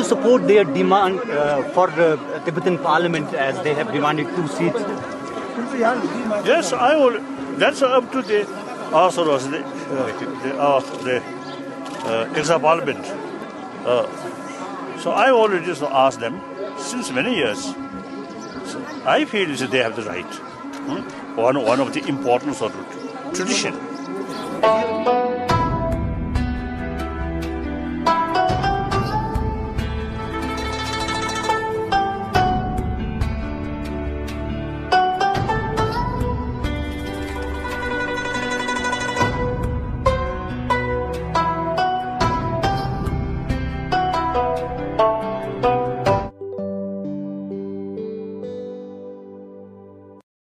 support their demand for Tibetan Parliament as they have demanded 2 seats? Yes, I will. That's up to the authors, the ex-parliament. So I already asked them since many years. So I feel that they have the right. One of the important sort of tradition.